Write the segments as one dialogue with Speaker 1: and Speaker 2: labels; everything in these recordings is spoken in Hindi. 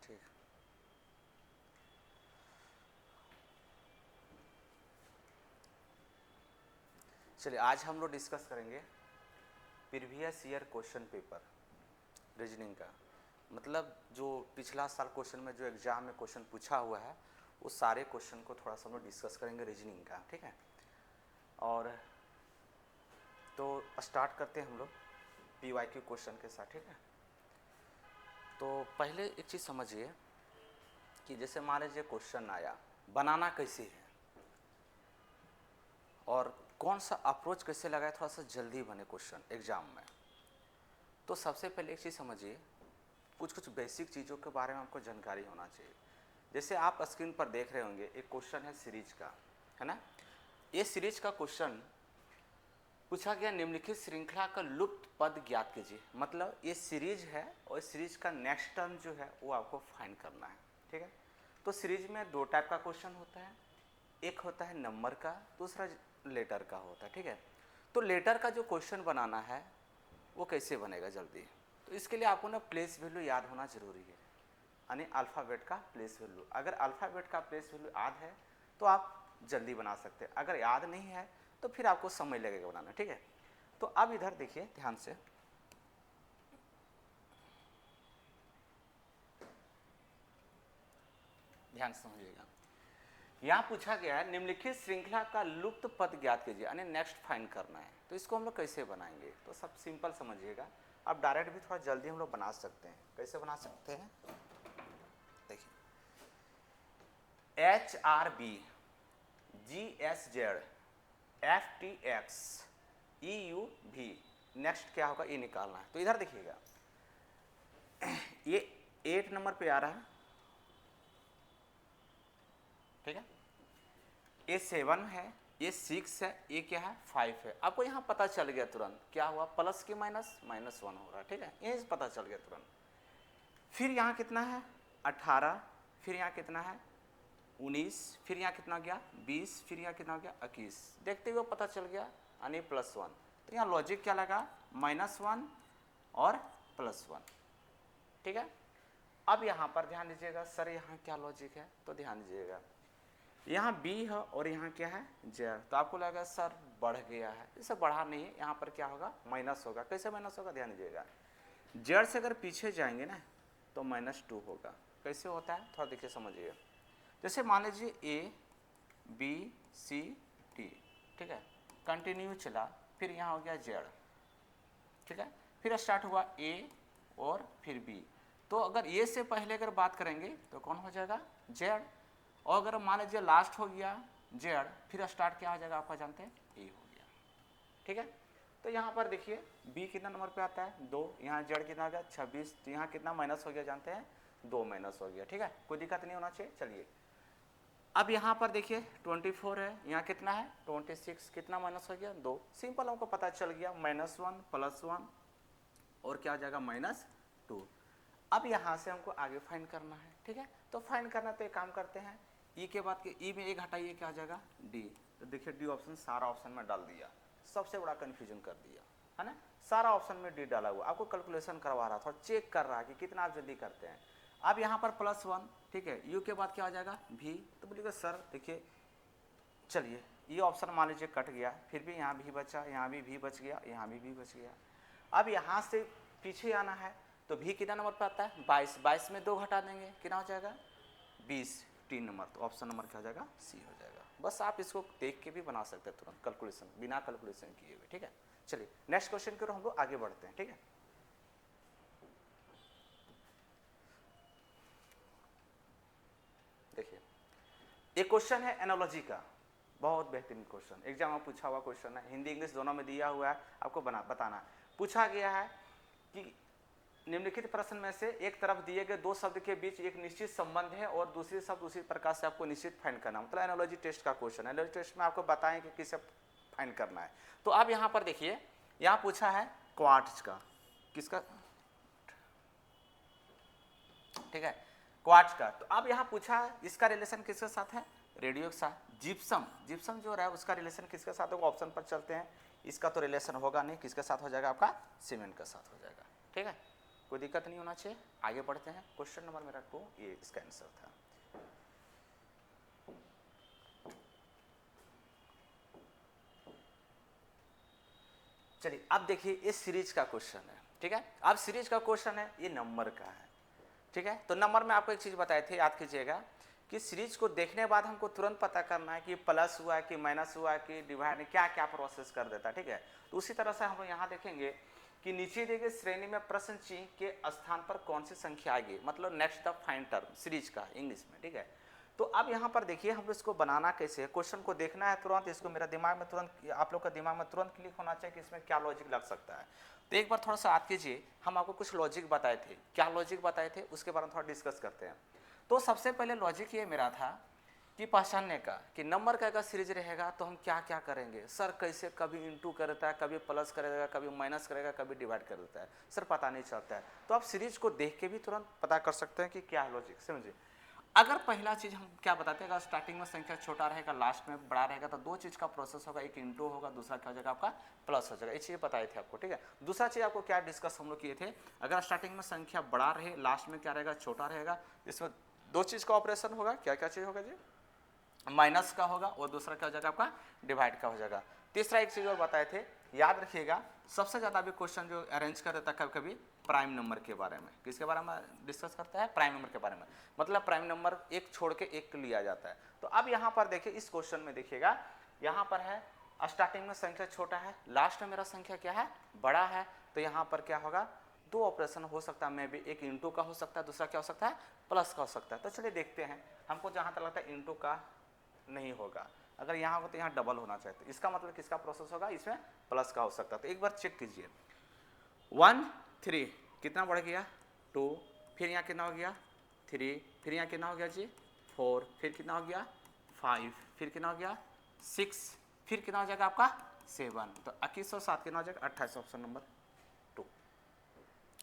Speaker 1: ठीक। चलिए आज हम लोग डिस्कस करेंगे previous year question paper reasoning का। मतलब जो पिछला साल क्वेश्चन में जो एग्जाम में क्वेश्चन पूछा हुआ है उस सारे क्वेश्चन को थोड़ा सा हम लोग डिस्कस करेंगे रीजनिंग का, ठीक है। और तो स्टार्ट करते हैं हम लोग PYQ क्वेश्चन के साथ, ठीक है। तो पहले एक चीज़ समझिए कि जैसे मान लीजिए क्वेश्चन आया, बनाना कैसे है और कौन सा अप्रोच कैसे लगाए थोड़ा सा जल्दी बने क्वेश्चन एग्जाम में। तो सबसे पहले एक चीज़ समझिए, कुछ बेसिक चीज़ों के बारे में आपको जानकारी होना चाहिए। जैसे आप स्क्रीन पर देख रहे होंगे एक क्वेश्चन है सीरीज का, है ना। ये सीरीज का क्वेश्चन पूछा गया, निम्नलिखित श्रृंखला का लुप्त पद ज्ञात कीजिए। मतलब ये सीरीज है और सीरीज का नेक्स्ट टर्म जो है वो आपको फाइंड करना है, ठीक है। तो सीरीज में दो टाइप का क्वेश्चन होता है, एक होता है नंबर का, दूसरा लेटर का होता है, ठीक है। तो लेटर का जो क्वेश्चन बनाना है वो कैसे बनेगा जल्दी, तो इसके लिए आपको ना प्लेस वैल्यू याद होना जरूरी है, यानी अल्फ़ाबेट का प्लेस वैल्यू। अगर अल्फ़ाबेट का प्लेस वैल्यू याद है तो आप जल्दी बना सकते हैं, अगर याद नहीं है तो फिर आपको समय लगेगा बनाना, ठीक है। तो अब इधर देखिए ध्यान से, ध्यान से समझिएगा। यहाँ पूछा गया है निम्नलिखित श्रृंखला का लुप्त पद ज्ञात कीजिए, यानी नेक्स्ट फाइंड करना है। तो इसको हम लोग कैसे बनाएंगे, तो सब सिंपल समझिएगा। अब डायरेक्ट भी थोड़ा जल्दी हम लोग बना सकते हैं। कैसे बना सकते हैं, देखिए HRB GSZ FTX EUV, next क्या होगा ये निकालना है। तो इधर देखिएगा ये 8 नंबर पे आ रहा है, ठीक है। ये 7 है, ये 6 है, ये क्या है 5 है। आपको यहाँ पता चल गया तुरंत क्या हुआ, प्लस की माइनस -1 हो रहा है, ठीक है। ये पता चल गया तुरंत। फिर यहाँ कितना है 18, फिर यहाँ कितना है 19, फिर यहाँ कितना गया 20, फिर यहाँ कितना गया 21। देखते हुए पता चल गया यानी +1। तो यहाँ लॉजिक क्या लगा, -1 और +1, ठीक है। अब यहाँ पर ध्यान दीजिएगा, सर यहाँ क्या लॉजिक है, तो ध्यान दीजिएगा यहाँ B है और यहाँ क्या है Z। तो आपको लगेगा सर बढ़ गया है, इसे बढ़ा नहीं है, यहाँ पर क्या होगा माइनस होगा। कैसे माइनस होगा, ध्यान दीजिएगा, Z से अगर पीछे जाएंगे ना तो -2 होगा। कैसे होता है थोड़ा देखिए समझिए। जैसे मान लीजिए A B C D, ठीक है, कंटिन्यू चला, फिर यहाँ हो गया Z, ठीक है, फिर स्टार्ट हुआ A और फिर B। तो अगर A से पहले अगर बात करेंगे तो कौन हो जाएगा Z, और अगर मान लीजिए लास्ट हो गया Z, फिर स्टार्ट क्या हो जाएगा आपका जानते हैं A हो गया, ठीक है। तो यहाँ पर देखिए B कितना नंबर पे आता है 2, यहाँ Z कितना आ गया 26, तो यहाँ कितना माइनस हो गया जानते हैं 2 माइनस हो गया, ठीक है। कोई दिक्कत नहीं होना चाहिए। चलिए अब यहाँ पर देखिए 24 है, यहाँ कितना है 26, कितना माइनस हो गया 2। सिंपल हमको पता चल गया -1 +1 और क्या आ जाएगा -2। अब यहाँ से हमको आगे फाइंड करना है, ठीक है। तो फाइंड करना तो एक काम करते हैं, ई के बाद के ई में एक हटाइए, क्या आ जाएगा D। तो देखिए D ऑप्शन सारा ऑप्शन में डाल दिया, सबसे बड़ा कन्फ्यूजन कर दिया, है ना। सारा ऑप्शन में D डाला हुआ, आपको कैलकुलेशन करवा रहा था, चेक कर रहा है कि कितना आप जल्दी करते हैं। अब यहाँ पर +1, ठीक है, U के बाद क्या आ जाएगा V। तो बोलिएगा सर देखिए, चलिए ये ऑप्शन मान लीजिए कट गया, फिर भी यहाँ भी बचा, यहाँ भी V बच गया, यहाँ भी V बच गया। अब यहाँ से पीछे आना है तो V कितना नंबर पर आता है 22, 22 में 2 घटा देंगे कितना हो जाएगा 20, 3 नंबर। तो ऑप्शन नंबर क्या हो जाएगा C हो जाएगा। बस आप इसको देख के भी बना सकते हैं तुरंत, कैलकुलेशन बिना कैलकुलेशन किए हुए, ठीक है। चलिए नेक्स्ट क्वेश्चन की ओर हम लोग आगे बढ़ते हैं, ठीक है। देखिए एक क्वेश्चन है एनालॉजी का, बहुत बेहतरीन क्वेश्चन, एग्जाम में पूछा हुआ क्वेश्चन है, हिंदी इंग्लिश दोनों में दिया हुआ है, आपको बताना। पूछा गया है कि निम्नलिखित प्रश्न में से एक तरफ दिए गए दो शब्द के बीच एक निश्चित संबंध है और दूसरी शब्द उसी प्रकार से आपको निश्चित फाइंड करना, मतलब एनालॉजी टेस्ट का क्वेश्चन है। एनालॉजी टेस्ट में आपको बताएं कि किसे फाइंड करना है। तो अब यहाँ पर देखिए, यहाँ पूछा है क्वार्ट्ज का, किसका, ठीक है, क्वार्ट्ज का। तो अब यहाँ पूछा है इसका रिलेशन किसके साथ है, रेडियो के साथ। जिप्सम, जिप्सम जो रहा है उसका रिलेशन किसके साथ होगा, ऑप्शन पर चलते हैं। इसका तो रिलेशन होगा नहीं, किसके साथ हो जाएगा आपका सीमेंट के साथ हो जाएगा, ठीक है। कोई दिक्कत नहीं होना चाहिए। आगे बढ़ते हैं, क्वेश्चन नंबर मेरा 2, ये इसका आंसर था। चलिए अब देखिए इस सीरीज का क्वेश्चन है, ठीक है। अब सीरीज का क्वेश्चन है, ये नंबर का है, ठीक है। तो नंबर में आपको एक चीज बताए थे, याद कीजिएगा कि सीरीज को देखने के बाद हमको तुरंत पता करना है कि प्लस हुआ कि माइनस हुआ कि डिवाइड, क्या क्या प्रोसेस कर देता है, ठीक है। तो उसी तरह से हम लोग यहाँ देखेंगे कि नीचे दी गई श्रेणी में प्रश्न चिन्ह के स्थान पर कौन सी संख्या आएगी, मतलब next the find term series का इंग्लिश में, ठीक है। तो अब यहाँ पर देखिए हम इसको बनाना कैसे है, क्वेश्चन को देखना है तुरंत, इसको मेरा दिमाग में तुरंत, आप लोग का दिमाग में तुरंत क्लिक होना चाहिए कि इसमें क्या लॉजिक लग सकता है। तो एक बार थोड़ा सा याद कीजिए, हम आपको कुछ लॉजिक बताए थे, क्या लॉजिक बताए थे उसके बारे में थोड़ा डिस्कस करते हैं। तो सबसे पहले लॉजिक ये मेरा था कि पहचानने का कि नंबर का अगर सीरीज रहेगा तो हम क्या क्या करेंगे सर, कैसे कभी इंटू करता है, कभी प्लस करेगा, कभी माइनस करेगा, कभी डिवाइड कर देता है, सर पता नहीं चलता है। तो आप सीरीज को देख के भी तुरंत पता कर सकते हैं कि क्या है लॉजिक, समझिए। अगर पहला चीज हम क्या बताते हैं, अगर स्टार्टिंग में संख्या छोटा रहेगा, लास्ट में बड़ा रहेगा, तो दो चीज का प्रोसेस होगा, एक इंटू होगा, दूसरा क्या हो जाएगा आपका प्लस हो जाएगा। ये चीज बताए थे आपको, ठीक है। दूसरा चीज आपको क्या डिस्कस हम लोग किए थे, अगर स्टार्टिंग में संख्या बड़ा रहे, लास्ट में क्या रहेगा छोटा रहेगा, इसमें दो चीज का ऑपरेशन होगा, क्या क्या चीज होगा जी, माइनस का होगा और दूसरा क्या हो जाएगा आपका डिवाइड का हो जाएगा। तीसरा एक चीज और बताए थे, याद रखिएगा, सबसे ज्यादा भी क्वेश्चन जो अरेंज कर देता है कभी कभी प्राइम नंबर के बारे में, किसके बारे में डिस्कस करता है, प्राइम नंबर के बारे में, मतलब प्राइम नंबर एक छोड़ के एक लिया जाता है। तो अब यहाँ पर देखिए इस क्वेश्चन में देखिएगा, यहाँ पर है स्टार्टिंग में संख्या छोटा है, लास्ट में मेरा संख्या क्या है बड़ा है, तो यहाँ पर क्या होगा, दो ऑपरेशन हो सकता है, मे भी एक इंटू का हो सकता है, दूसरा क्या हो सकता है प्लस का हो सकता है। तो चलिए देखते हैं, हमको जहाँ तक लगता है इंटू का नहीं होगा, अगर यहाँ हो तो यहाँ डबल होना चाहिए, तो इसका मतलब किसका प्रोसेस होगा, इसमें प्लस का हो सकता है। तो एक बार चेक कीजिए, 1 3 कितना बढ़ गया 2, फिर यहाँ कितना हो गया 3, फिर यहाँ कितना हो गया जी 4, फिर कितना हो गया 5, फिर कितना हो गया 6, फिर कितना हो जाएगा आपका 7, तो 2107 कितना हो जाएगा 28, ऑप्शन नंबर 2।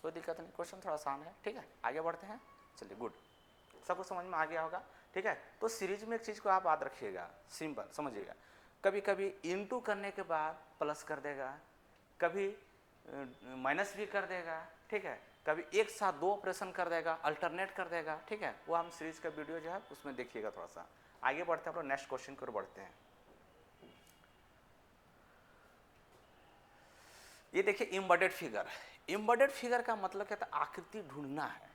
Speaker 1: कोई दिक्कत नहीं, क्वेश्चन थोड़ा आसान है, ठीक है। आगे बढ़ते हैं, चलिए गुड, सबको समझ में आ गया होगा, ठीक है। तो सीरीज में एक चीज को आप याद रखिएगा, सिंपल समझिएगा, कभी कभी इंटू करने के बाद प्लस कर देगा, कभी माइनस भी कर देगा, ठीक है, कभी एक साथ दो ऑपरेशन कर देगा, अल्टरनेट कर देगा, ठीक है। वो हम सीरीज का वीडियो जो है उसमें देखिएगा थोड़ा सा। आगे बढ़ते हैं, हम लोग नेक्स्ट क्वेश्चन की ओर बढ़ते हैं। ये देखिए एम्बेडेड फिगर, एम्बेडेड फिगर का मतलब क्या था, आकृति ढूंढना है,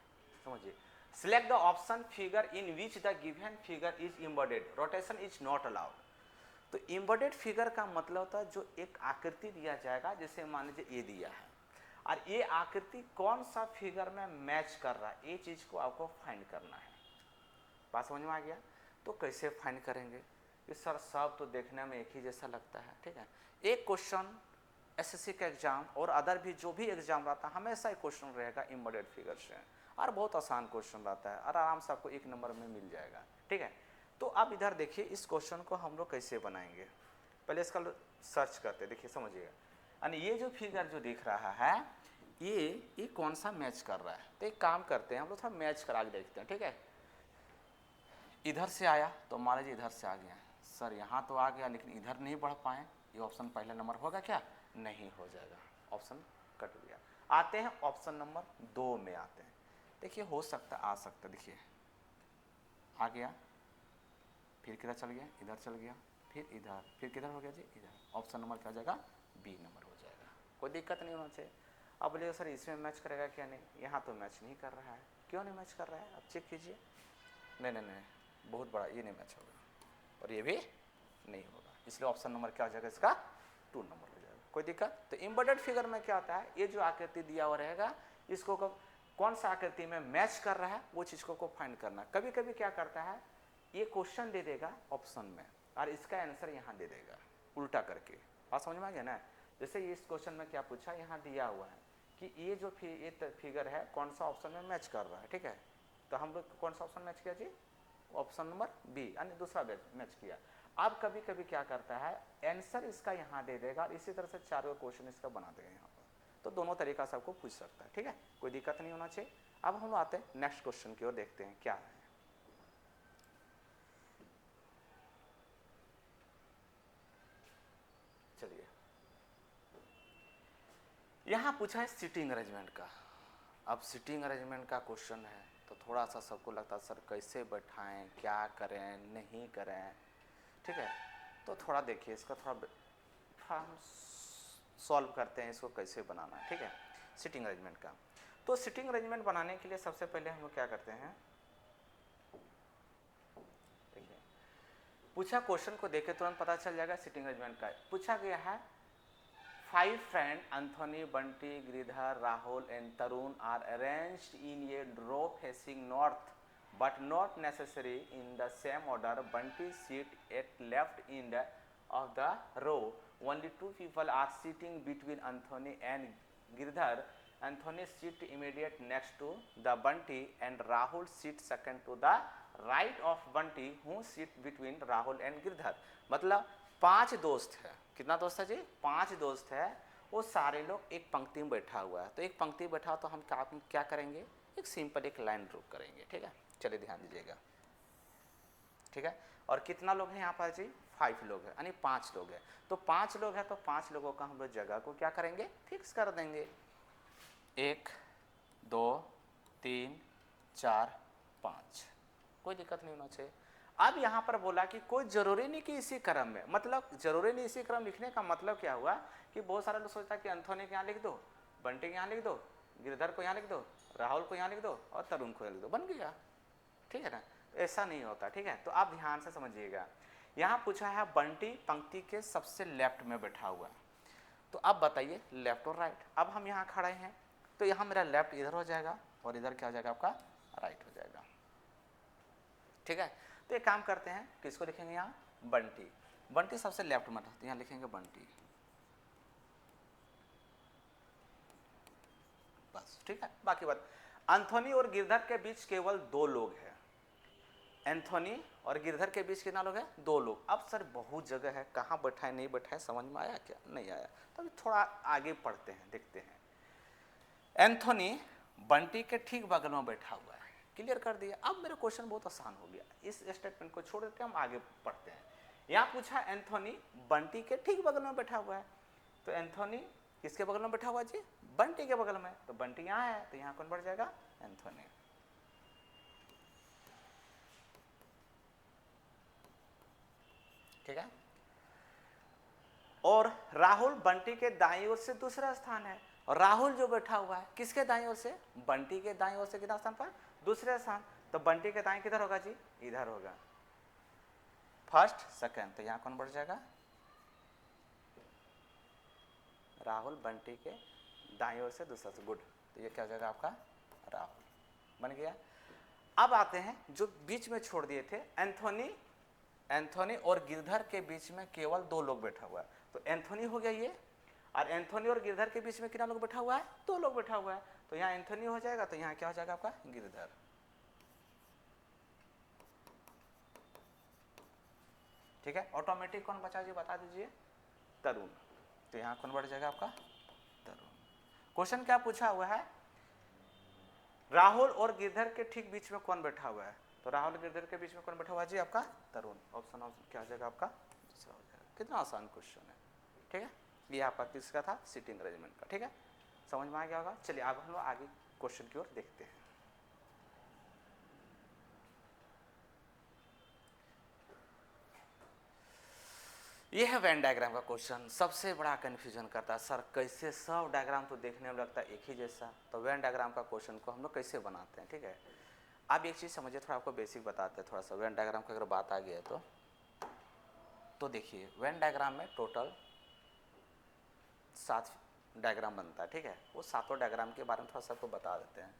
Speaker 1: समझिए। Select the option figure in which the given figure is embedded, rotation is not allowed. तो एम्बेडेड फिगर का मतलब होता है जो एक आकृति दिया जाएगा, जैसे मान लीजिए ये दिया है, और ये आकृति कौन सा फिगर में मैच कर रहा है, ये चीज को आपको फाइंड करना है। बात समझ में आ गया। तो कैसे फाइंड करेंगे, कि सर सब तो देखने में एक ही जैसा लगता है, ठीक है। एक क्वेश्चन एसएससी का एग्जाम और अदर भी जो भी एग्जाम रहता है, हमेशा एक क्वेश्चन रहेगा एम्बेडेड फिगर से, और बहुत आसान क्वेश्चन रहता है और आराम से आपको 1 नंबर में मिल जाएगा, ठीक है। तो अब इधर देखिए इस क्वेश्चन को हम लोग कैसे बनाएंगे, पहले इसका सर्च करते, देखिए समझिएगा, यानी ये जो फिगर जो दिख रहा है ये कौन सा मैच कर रहा है। तो एक काम करते हैं हम लोग थोड़ा मैच करा के देखते हैं, ठीक है। इधर से आया तो मान लीजिए इधर से आ गया, सर यहाँ तो आ गया लेकिन इधर नहीं बढ़ पाए, ये ऑप्शन पहला नंबर होगा क्या, नहीं हो जाएगा, ऑप्शन कट गया। आते हैं ऑप्शन नंबर 2 में आते हैं, देखिए हो सकता आ सकता, देखिए आ गया, फिर किधर चल गया, इधर चल गया, फिर इधर, फिर किधर हो गया जी इधर, ऑप्शन नंबर क्या हो जाएगा बी नंबर हो जाएगा। कोई दिक्कत नहीं होना चाहिए। अब बोलिए सर इसमें मैच करेगा क्या, नहीं, यहाँ तो मैच नहीं कर रहा है, क्यों नहीं मैच कर रहा है, अब चेक कीजिए, नहीं नहीं नहीं, बहुत बड़ा, ये नहीं मैच होगा और ये भी नहीं होगा, इसलिए ऑप्शन नंबर क्या हो जाएगा इसका 2 नंबर हो जाएगा। कोई दिक्कत। तो एम्बेडेड फिगर में क्या होता है, ये जो आकृति दिया हुआ रहेगा इसको कौन सा आकृति में मैच कर रहा है वो चीज को फाइंड करना। कभी कभी क्या करता है, ये क्वेश्चन दे देगा ऑप्शन में और इसका आंसर यहाँ दे देगा उल्टा करके, बात समझ में आ गया ना। जैसे इस क्वेश्चन में क्या पूछा, यहाँ दिया हुआ है कि ये जो फिगर है कौन सा ऑप्शन में मैच कर रहा है, ठीक है। तो हम लोग कौन सा ऑप्शन मैच किया जी, ऑप्शन नंबर बी, यानी दूसरा मैच किया। अब कभी कभी क्या करता है, आंसर इसका यहाँ दे देगा और इसी तरह से 4 क्वेश्चन इसका बना देगा यहाँ पर। तो दोनों तरीका से आपको पूछ सकता है, ठीक है, कोई दिक्कत नहीं होना चाहिए। अब हम आते हैं नेक्स्ट क्वेश्चन की ओर, देखते हैं क्या है। चलिए यहाँ पूछा है सीटिंग अरेंजमेंट का। अब सिटिंग अरेंजमेंट का क्वेश्चन है तो थोड़ा सा सबको लगता है सर कैसे बैठाएं, क्या करें, नहीं करें, ठीक है। तो थोड़ा देखिए इसका थोड़ा हम सॉल्व करते हैं इसको कैसे बनाना है, ठीक है, सिटिंग अरेंजमेंट का। तो सिटिंग अरेंजमेंट बनाने के लिए सबसे पहले हम लोग क्या करते हैं, देखिए पूछा क्वेश्चन को देख के तुरंत पता चल जाएगा सिटिंग अरेंजमेंट का। पूछा गया है 5 friends Anthony, Bunty, Giridhar, Rahul and Tarun are arranged in a row facing north but not necessary in the same order. Bunty sit at left end of the row. Only 2 people are sitting between Anthony and Giridhar. Anthony sit immediate next to the Bunty and Rahul sit second to the right of Bunty who sit between Rahul and Giridhar. मतलब 5 दोस्त है, कितना दोस्त है जी, 5 दोस्त है, वो सारे लोग एक पंक्ति में बैठा हुआ है। तो एक पंक्ति में बैठा तो हम क्या करेंगे, एक सिंपल एक लाइन ड्रॉ करेंगे, ठीक है। चलिए ध्यान दीजिएगा, ठीक है। और कितना लोग हैं यहाँ पर जी, 5 लोग हैं, यानी 5 लोग हैं। तो 5 लोग हैं तो 5 लोगों का हम लोग जगह को क्या करेंगे, फिक्स कर देंगे। 1 2 3 4 5, कोई दिक्कत नहीं होना चाहिए। अब यहाँ पर बोला कि कोई जरूरी नहीं कि इसी क्रम में, मतलब जरूरी नहीं इसी क्रम लिखने का मतलब क्या हुआ कि बहुत सारे लोग सोचता है कि एंथोनी को यहाँ लिख दो, बंटी को यहाँ लिख दो, गिरधर को यहाँ लिख दो, राहुल को यहाँ लिख दो और तरुण को लिख दो, बन गया, ठीक है ना। तो ऐसा नहीं होता, ठीक है। तो आप ध्यान से समझिएगा, यहाँ पूछा है बंटी पंक्ति के सबसे लेफ्ट में बैठा हुआ है, तो अब बताइए लेफ्ट और राइट। अब हम यहाँ खड़े हैं तो यहाँ मेरा लेफ्ट इधर हो जाएगा और इधर क्या हो जाएगा आपका, राइट हो जाएगा, ठीक है। तो एक काम करते हैं, किसको लिखेंगे यहाँ, बंटी, बंटी सबसे लेफ्ट में, तो यहाँ लिखेंगे बंटी, बस, ठीक है। बाकी बात, एंथोनी और गिरधर के बीच केवल 2 लोग हैं। एंथोनी और गिरधर के बीच कितना लोग हैं, 2 लोग। अब सर बहुत जगह है, कहाँ बैठा है नहीं बैठा है, समझ में आया क्या, नहीं आया, तो अभी थोड़ा आगे पढ़ते हैं, देखते हैं। एंथोनी बंटी के ठीक बगल में बैठा हुआ है, क्लियर कर दिया। अब मेरा क्वेश्चन बहुत आसान हो गया, इस स्टेटमेंट को छोड़ देते हम आगे पढ़ते हैं। यहाँ पूछा एंथोनी बंटी के ठीक बगल में बैठा हुआ है, तो एंथोनी किसके बगल में बैठा हुआ जी, बंटी के बगल में, तो बंटी यहाँ है तो यहाँ कौन बढ़ जाएगा, एंथोनी, ठीक है। और राहुल बंटी के दाईं ओर से दूसरा स्थान है, और राहुल जो बैठा हुआ है किसके दाईं ओर से, बंटी के दाईं ओर से कितना स्थान पर, दूसरे स्थान, तो बंटी के दाईं किधर होगा जी, इधर होगा, फर्स्ट सेकंड, तो यहाँ कौन बढ़ जाएगा, राहुल बंटी के दाईं ओर से दूसरा से, गुड, तो ये क्या हो जाएगा आपका, राहुल, बन गया। अब आते हैं जो बीच में छोड़ दिए थे, एंथोनी और गिरधर के बीच में केवल 2 लोग बैठा हुआ है, तो एंथोनी हो गया ये, और एंथोनी और गिरधर के बीच में कितना लोग बैठा हुआ है, 2 लोग बैठा हुआ है, तो यहाँ एंथोनी हो जाएगा, तो यहाँ क्या हो जाएगा आपका, गिरधर, ठीक है। ऑटोमेटिक कौन बचा जी, बता दीजिए, तरुण, तो यहाँ कौन बढ़ जाएगा आपका, तरुण। क्वेश्चन क्या पूछा हुआ है, राहुल और गिरधर के ठीक बीच में कौन बैठा हुआ है, तो राहुल और गिरधर के बीच में कौन बैठा हुआ है जी, आपका तरुण। ऑप्शन क्या हो जाएगा आपका, दूसरा हो जाएगा। कितना आसान क्वेश्चन है, ठीक है। ये आपका किसका था, सिटिंग अरेंजमेंट का, ठीक है, समझ में आ गया होगा। चलिए अब हम लोग आगे क्वेश्चन की ओर देखते हैं। ये है वेन डायग्राम का क्वेश्चन, सबसे बड़ा कंफ्यूजन करता है सर कैसे, सब डायग्राम तो देखने में लगता है एक ही जैसा, तो वेन डायग्राम का क्वेश्चन को हम लोग कैसे बनाते हैं, ठीक है। आप एक चीज़ समझिए, थोड़ा आपको बेसिक बताते हैं थोड़ा सा, वेन डायग्राम की अगर बात आ गई है तो देखिए वेन डायग्राम में टोटल 7 डायग्राम बनता है, ठीक है। वो 7 डायग्राम के बारे में थोड़ा सा आपको बता देते हैं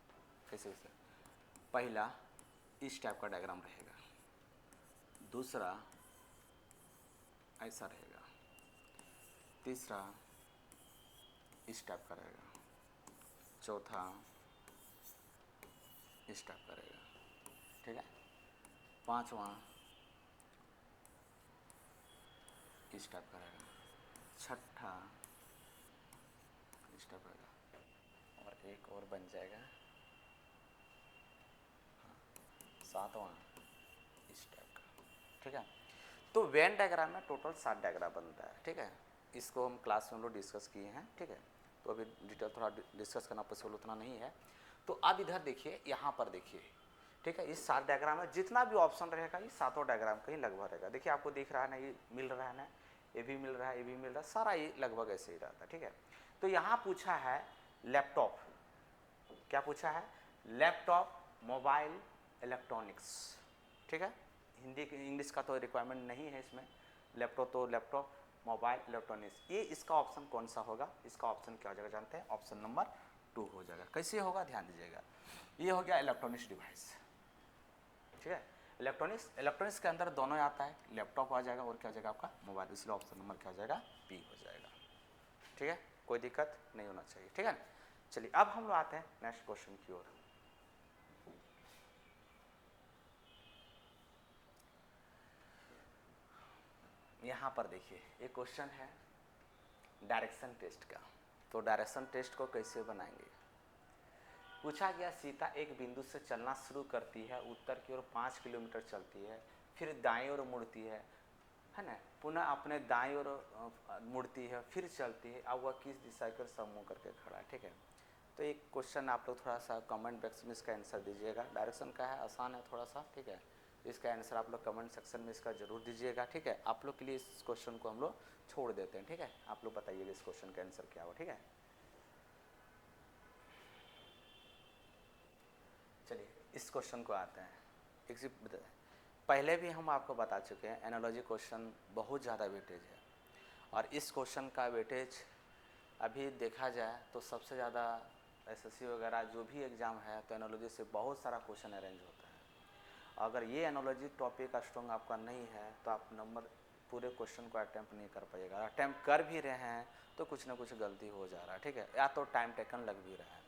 Speaker 1: कैसे से। पहला इस टाइप का डायग्राम रहेगा, दूसरा ऐसा रहेगा, तीसरा इस टाइप का रहेगा, चौथा इस टाइप का रहेगा, ठीक है, पांचवा इस टाइप का रहेगा, छठा इस टाइप रहेगा, और एक और बन जाएगा, हाँ, सातवां इस टाइप का, ठीक है। तो वेन डायग्राम में टोटल 7 डायग्राम बनता है, ठीक है। इसको हम क्लास में हम लोग डिस्कस किए हैं, ठीक है, तो अभी डिटेल थोड़ा डिस्कस करना पॉसिबल उतना नहीं है। तो अब इधर देखिए, यहाँ पर देखिए, ठीक है, इस 7 डायग्राम में जितना भी ऑप्शन रहेगा ये सातों डायग्राम कहीं लगभग रहेगा। देखिए आपको दिख रहा है ना, ये मिल रहा है ना, ये भी मिल रहा है, ये भी मिल रहा है, सारा ये लगभग ऐसे ही रहता है, ठीक है। तो यहाँ पूछा है लैपटॉप, क्या पूछा है, लैपटॉप, मोबाइल, इलेक्ट्रॉनिक्स, ठीक है। हिंदी इंग्लिश का तो रिक्वायरमेंट नहीं है इसमें, लैपटॉप तो लैपटॉप, मोबाइल, इलेक्ट्रॉनिक्स, ये इसका ऑप्शन कौन सा होगा, इसका ऑप्शन क्या हो जाएगा जानते हैं, ऑप्शन नंबर 2 हो जाएगा। कैसे होगा ध्यान दीजिएगा, ये हो गया इलेक्ट्रॉनिक्स डिवाइस, ठीक है। इलेक्ट्रॉनिक्स के अंदर दोनों आता है, लैपटॉप आ जाएगा और क्या हो जाएगा आपका मोबाइल, इसलिए ऑप्शन नंबर क्या हो जाएगा, बी हो जाएगा, ठीक है। कोई दिक्कत नहीं होना चाहिए, ठीक है। चलिए अब हम लोग आते हैं नेक्स्ट क्वेश्चन की ओर। यहाँ पर देखिए एक क्वेश्चन है डायरेक्शन टेस्ट का। तो डायरेक्शन टेस्ट को कैसे बनाएंगे, पूछा गया सीता एक बिंदु से चलना शुरू करती है, उत्तर की ओर 5 किलोमीटर चलती है, फिर दाएं ओर मुड़ती है ना, पुनः अपने दाएं ओर मुड़ती है, फिर चलती है, अब वह किस दिशा की ओर समूह करके खड़ा है, ठीक है। तो एक क्वेश्चन आप लोग थोड़ा सा कमेंट बॉक्स में इसका आंसर दीजिएगा। डायरेक्शन का है, आसान है थोड़ा सा, ठीक है। इसका आंसर आप लोग कमेंट सेक्शन में इसका जरूर दीजिएगा, ठीक है। आप लोग के लिए इस क्वेश्चन को हम लोग छोड़ देते हैं, ठीक है। आप लोग बताइएगा इस क्वेश्चन का आंसर क्या हो, ठीक है। चलिए इस क्वेश्चन को आते हैं। एक पहले भी हम आपको बता चुके हैं एनालॉजी क्वेश्चन बहुत ज़्यादा वेटेज है, और इस क्वेश्चन का वेटेज अभी देखा जाए तो सबसे ज़्यादा एसएससी वगैरह जो भी एग्ज़ाम है तो एनालॉजी से बहुत सारा क्वेश्चन अरेंज होता है। अगर ये एनालॉजी टॉपिक का स्ट्रॉन्ग आपका नहीं है तो आप नंबर पूरे क्वेश्चन को अटैम्प्ट नहीं कर पाइएगा। अटैम्प्ट कर भी रहे हैं तो कुछ ना कुछ गलती हो जा रहा है, ठीक है, या तो टाइम टेकन लग भी रहा है।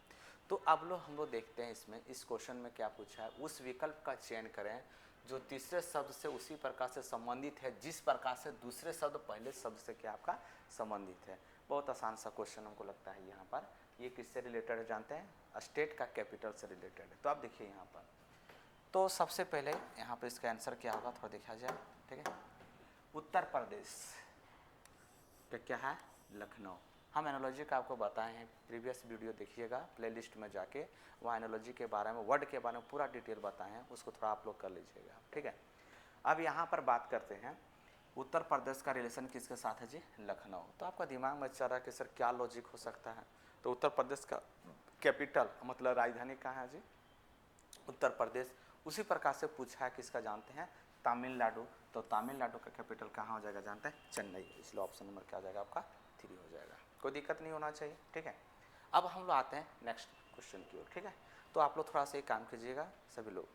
Speaker 1: तो अब हम लोग देखते हैं इसमें इस क्वेश्चन में क्या पूछा है, उस विकल्प का चयन करें जो तीसरे शब्द से उसी प्रकार से संबंधित है जिस प्रकार से दूसरे शब्द पहले शब्द से क्या आपका संबंधित है। बहुत आसान सा क्वेश्चन हमको लगता है यहाँ पर। ये किससे रिलेटेड है जानते हैं, स्टेट का कैपिटल से रिलेटेड है। तो आप देखिए यहाँ पर, तो सबसे पहले यहाँ पर इसका आंसर क्या होगा थोड़ा देखा जाए, ठीक है। उत्तर प्रदेश का क्या है, लखनऊ। हम एनालॉजी का आपको बताए हैं, प्रीवियस वीडियो देखिएगा प्लेलिस्ट में जाके, वहाँ एनालॉजी के बारे में, वर्ड के बारे में पूरा डिटेल बताए हैं, उसको थोड़ा आप लोग कर लीजिएगा, ठीक है। अब यहाँ पर बात करते हैं उत्तर प्रदेश का रिलेशन किसके साथ है जी, लखनऊ। तो आपका दिमाग में चल रहा है कि सर क्या लॉजिक हो सकता है, तो उत्तर प्रदेश का कैपिटल मतलब राजधानी कहाँ है जी, उत्तर प्रदेश। उसी प्रकार से पूछा है किसका जानते हैं, तमिलनाडु। तो तमिलनाडु का कैपिटल कहाँ हो जाएगा जानते हैं, चेन्नई। इसलिए ऑप्शन नंबर क्या हो जाएगा आपका 3 हो जाएगा। कोई दिक्कत नहीं होना चाहिए, ठीक है। अब हम लोग आते हैं नेक्स्ट क्वेश्चन की ओर, ठीक है। तो आप लोग थोड़ा सा एक काम कीजिएगा सभी लोग,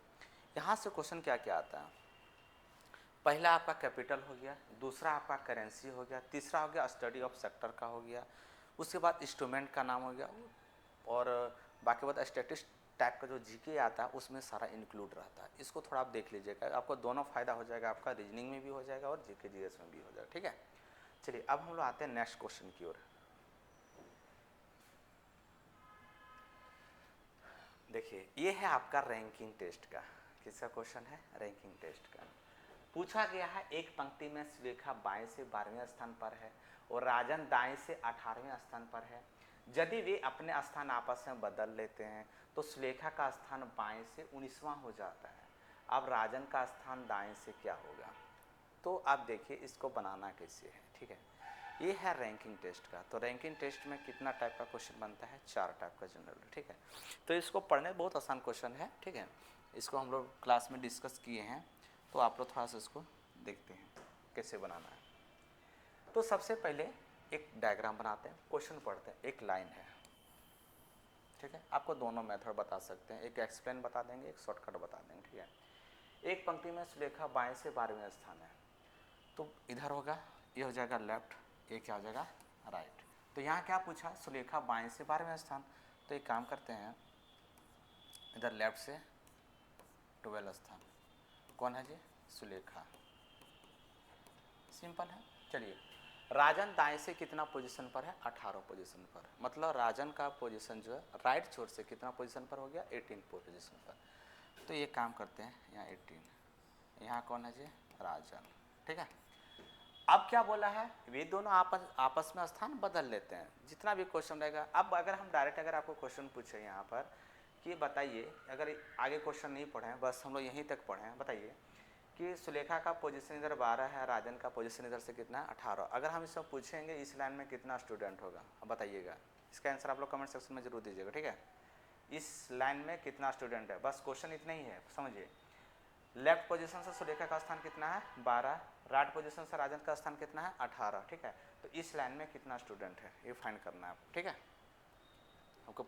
Speaker 1: यहाँ से क्वेश्चन क्या क्या आता है। पहला आपका कैपिटल हो गया, दूसरा आपका करेंसी हो गया, तीसरा हो गया स्टडी ऑफ सेक्टर का हो गया, उसके बाद इंस्ट्रूमेंट का नाम हो गया, और बाकी बाद स्टैटिस्ट टाइप का जो जीके आता है उसमें सारा इंक्लूड रहता है। इसको थोड़ा आप देख लीजिएगा, आपको दोनों फायदा हो जाएगा, आपका रीजनिंग में भी हो जाएगा और जीके जीएस में भी हो जाएगा, ठीक है। चलिए अब हम लोग आते हैं नेक्स्ट क्वेश्चन की ओर। देखिए ये है आपका रैंकिंग टेस्ट का, किसका क्वेश्चन है, रैंकिंग टेस्ट का। पूछा गया है एक पंक्ति में सुलेखा बाएं से 12वें स्थान पर है और राजन दाएं से 18वें स्थान पर है। यदि वे अपने स्थान आपस में बदल लेते हैं तो सुलेखा का स्थान बाएं से 19वां हो जाता है। अब राजन का स्थान दाएं से क्या होगा। तो आप देखिए इसको बनाना कैसे है, ठीक है। ये है रैंकिंग टेस्ट का। तो रैंकिंग टेस्ट में कितना टाइप का क्वेश्चन बनता है, 4 टाइप का जनरल, ठीक है। तो इसको पढ़ने बहुत आसान क्वेश्चन है, ठीक है। इसको हम लोग क्लास में डिस्कस किए हैं, तो आप लोग थोड़ा सा इसको देखते हैं कैसे बनाना है। तो सबसे पहले एक डायग्राम बनाते हैं, क्वेश्चन पढ़ते हैं। एक लाइन है, ठीक है। आपको दोनों मेथड बता सकते हैं, एक एक्सप्लेन बता देंगे, एक शॉर्टकट बता देंगे, ठीक है। एक पंक्ति में सुलेखा बाएं से 12वें स्थान है, तो इधर होगा, ये हो जाएगा लेफ्ट, ये क्या हो जाएगा राइट। तो यहाँ क्या पूछा, सुलेखा बाएं से 12वें स्थान। तो एक काम करते हैं, इधर लेफ्ट से 12 स्थान कौन है जी, सुलेखा, सिंपल है। चलिए राजन दाएं से कितना पोजीशन पर है, 18 पोजीशन पर। मतलब राजन का पोजीशन जो है राइट छोर से कितना पोजीशन पर हो गया, 18 पोजीशन पर। तो ये काम करते हैं, यहाँ 18, यहाँ कौन है जी, राजन, ठीक है। अब क्या बोला है, वे दोनों आपस में स्थान बदल लेते हैं, जितना भी क्वेश्चन रहेगा। अब अगर हम डायरेक्ट अगर आपको क्वेश्चन पूछे यहाँ पर कि बताइए, अगर आगे क्वेश्चन नहीं पढ़े हैं, बस हम लोग यहीं तक पढ़े हैं, बताइए कि सुलेखा का पोजीशन इधर 12 है, राजन का पोजीशन इधर से कितना है 18। अगर हम इसमें पूछेंगे इस लाइन में कितना स्टूडेंट होगा, अब बताइएगा। इसका आंसर आप लोग कमेंट सेक्शन में जरूर दीजिएगा, ठीक है। इस लाइन में कितना स्टूडेंट है, बस क्वेश्चन इतना ही है, समझिए। लेफ्ट पोजीशन से सुलेखा का स्थान कितना है 12, राइट पोजीशन से राजन का स्थान कितना है 18, ठीक है। तो इस लाइन में कितना स्टूडेंट है ये फाइंड करना है आपको, ठीक है। आपको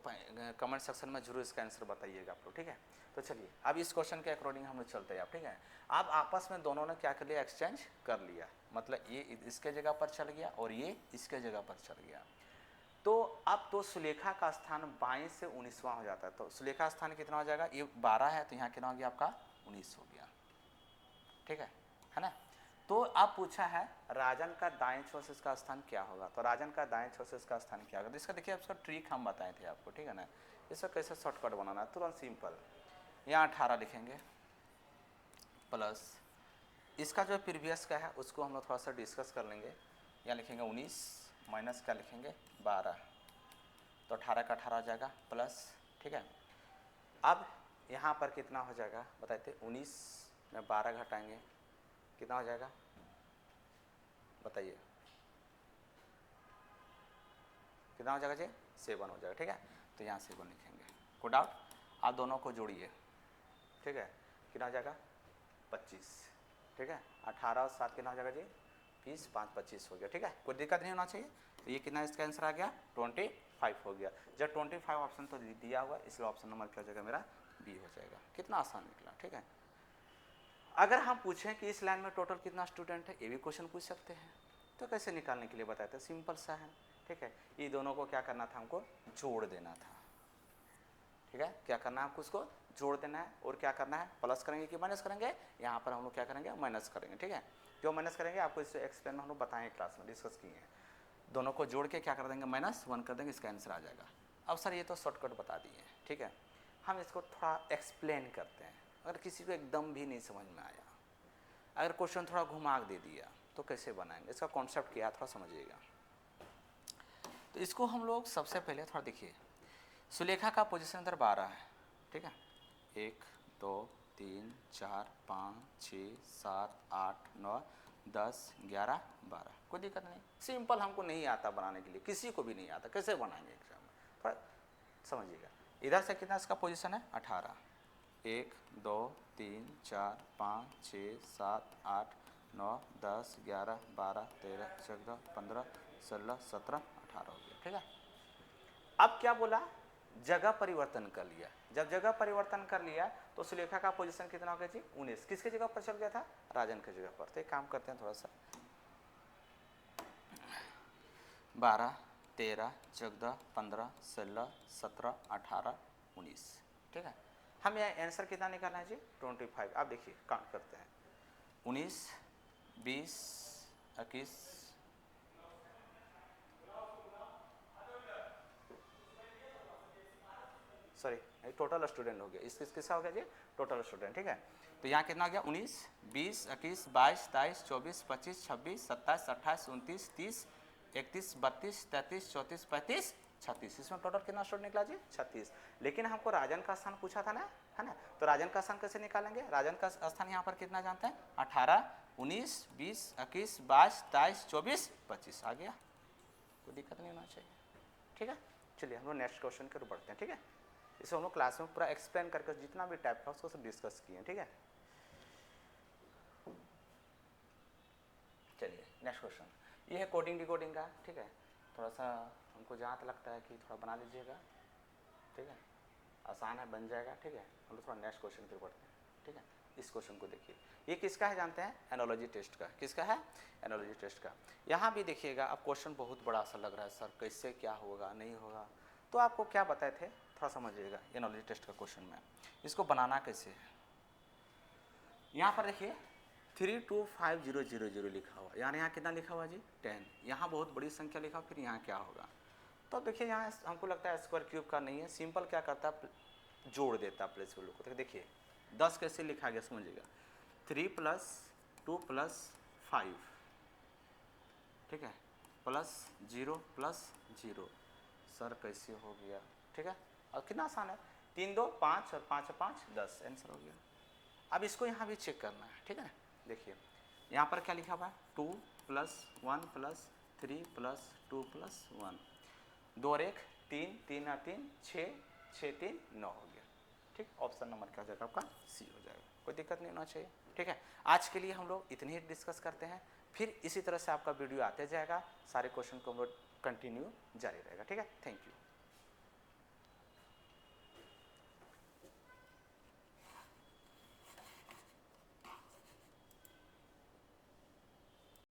Speaker 1: कमेंट सेक्शन में जरूर इसका आंसर बताइएगा आप लोग, ठीक है। तो चलिए अब इस क्वेश्चन के अकॉर्डिंग हम लोग चलते हैं आप, ठीक है। अब आपस में दोनों ने क्या कर लिया, एक्सचेंज कर लिया, मतलब ये इसके जगह पर चल गया और ये इसके जगह पर चल गया। तो अब तो सुलेखा का स्थान 22 से 19वां हो जाता है। तो सुलेखा स्थान कितना हो जाएगा, ये 12 है तो यहाँ कितना हो गया आपका 19 हो गया, ठीक है ना। तो अब पूछा है राजन का दाएं छोर से इसका स्थान क्या होगा। तो राजन का दाएं छोर से इसका स्थान क्या होगा, तो इसका देखिए आपका ट्रिक हम बताए थे आपको, ठीक है ना। इसका कैसे शॉर्टकट बनाना है, तुरंत सिंपल। यहाँ 18 लिखेंगे प्लस इसका जो प्रीवियस का है उसको हम लोग थोड़ा सा डिस्कस कर लेंगे। यहाँ लिखेंगे 19 माइनस क्या लिखेंगे 12, तो 18 का 18 हो जाएगा प्लस, ठीक है। अब यहाँ पर कितना हो जाएगा बताए थे, 19 में 12 घटाएंगे कितना हो जाएगा बताइए, कितना हो जाएगा जी 7 हो जाएगा, ठीक है। तो यहाँ 7 लिखेंगे, कोई डाउट। आप दोनों को जोड़िए, ठीक है, कितना हो जाएगा 25, ठीक है। 18 और 7 कितना हो जाएगा जी 20, 5 25 हो गया, ठीक है। कोई दिक्कत नहीं होना चाहिए। तो ये कितना इसका आंसर आ गया 25 हो गया। जब 25 ऑप्शन तो दिया हुआ, इसलिए ऑप्शन नंबर क्या हो जाएगा मेरा बी हो जाएगा। कितना आसान निकला, ठीक है। अगर हम पूछें कि इस लाइन में टोटल कितना स्टूडेंट है, ये भी क्वेश्चन पूछ सकते हैं। तो कैसे निकालने के लिए बताए थे, सिंपल सा है, ठीक है। ये दोनों को क्या करना था, हमको जोड़ देना था, ठीक है। क्या करना है आपको, उसको जोड़ देना है। और क्या करना है, प्लस करेंगे कि माइनस करेंगे, यहाँ पर हम लोग क्या करेंगे माइनस करेंगे, ठीक है। क्यों माइनस करेंगे आपको इससे एक्सप्लेन हम लोग बताएंगे, क्लास में डिस्कस किए हैं। दोनों को जोड़ के क्या कर देंगे -1 कर देंगे, इसका आंसर आ जाएगा। अब सर ये तो शॉर्टकट बता दिए, ठीक है। हम इसको थोड़ा एक्सप्लेन करते हैं। अगर किसी को एकदम भी नहीं समझ में आया, अगर क्वेश्चन थोड़ा घुमा दे दिया, तो कैसे बनाएंगे, इसका कॉन्सेप्ट क्या है थोड़ा समझिएगा। तो इसको हम लोग सबसे पहले थोड़ा देखिए, सुलेखा का पोजीशन इधर 12 है, ठीक है। 1 2 3 4 5 6 7 8 9 10 11 12, कोई दिक्कत नहीं। सिंपल हमको नहीं आता बनाने के लिए, किसी को भी नहीं आता, कैसे बनाएंगे एग्जाम में, थोड़ा समझिएगा। इधर से कितना इसका पोजीशन है 18, 1 2 3 4 5 6 7 8 9 10 11 12 13 14 15 16 17 18 हो गया, ठीक है। अब क्या बोला, जगह परिवर्तन कर लिया। जब जगह परिवर्तन कर लिया तो सुलेखा का पोजीशन कितना हो गया जी 19, किसकी जगह पर चल गया था, राजन की जगह पर। तो एक काम करते हैं थोड़ा सा, 12 13 14 15 16 17 18 19, ठीक है। हम यह आंसर कितना निकालना है जी 25। आप देखिए काउंट करते हैं, 19 20 21 सॉरी टोटल स्टूडेंट हो गया, किसका हो गया जी टोटल स्टूडेंट, ठीक है। तो यहाँ कितना हो गया 19 20 21 22 23 24 25 26 27 28 29 30 31 32 33 34 35 36, इसमें टोटल कितना स्टूडेंट निकला जी 36। लेकिन हमको राजन का स्थान पूछा था ना, है ना। तो राजन का स्थान कैसे निकालेंगे, राजन का स्थान यहाँ पर कितना जानते हैं 18 19 20 21 22 23 24 25 आ गया, कोई दिक्कत नहीं होना चाहिए, ठीक है। चलिए हम लोग नेक्स्ट क्वेश्चन की ओर बढ़ते हैं, ठीक है। इसे हम लोग क्लास में पूरा एक्सप्लेन करके जितना भी टाइप था उसको सब डिस्कस किए, ठीक है। चलिए नेक्स्ट क्वेश्चन, ये है कोडिंग डिकोडिंग का, ठीक है। थोड़ा सा हमको जहाँ तक लगता है कि थोड़ा बना लीजिएगा, ठीक है, आसान है, बन जाएगा, ठीक है। हम लोग थोड़ा नेक्स्ट क्वेश्चन की ओर बढ़ते हैं, ठीक है। इस क्वेश्चन को देखिए, ये किसका है जानते हैं, एनालॉजी टेस्ट का। किसका है, एनालॉजी टेस्ट का। यहाँ भी देखिएगा, अब क्वेश्चन बहुत बड़ा सा लग रहा है, सर कैसे क्या होगा नहीं होगा। तो आपको क्या बताए थे थोड़ा समझिएगा, एनालॉजी टेस्ट का क्वेश्चन में इसको बनाना कैसे है। यहाँ पर देखिए 325000 लिखा हुआ, यानी यहाँ कितना लिखा हुआ जी 10। यहाँ बहुत बड़ी संख्या लिखा, फिर यहाँ क्या होगा। तो देखिए यहाँ हमको लगता है स्क्वायर क्यूब का नहीं है, सिंपल क्या करता है जोड़ देता प्लेस वैल्यू को। तो देखिए 10 कैसे लिखा गया समझिएगा, 3 + 2 + 5, ठीक है, +0 + 0। सर कैसे हो गया, ठीक है। और कितना आसान है, 3 2 5 और 5 5 10, आंसर हो गया। अब इसको यहाँ भी चेक करना है, ठीक है ना। देखिए यहाँ पर क्या लिखा हुआ है, 2 + 1 + 3 + 2 + 1, 2 और 1 3, 3 और 3 6, 6 3 9 हो गया। ठीक, ऑप्शन नंबर क्या हो जाएगा आपका, सी हो जाएगा। कोई दिक्कत नहीं होना चाहिए, ठीक है। आज के लिए हम लोग इतनी ही डिस्कस करते हैं, फिर इसी तरह से आपका वीडियो आते जाएगा, सारे क्वेश्चन को हम लोग कंटिन्यू जारी रहेगा, ठीक है। Thank you.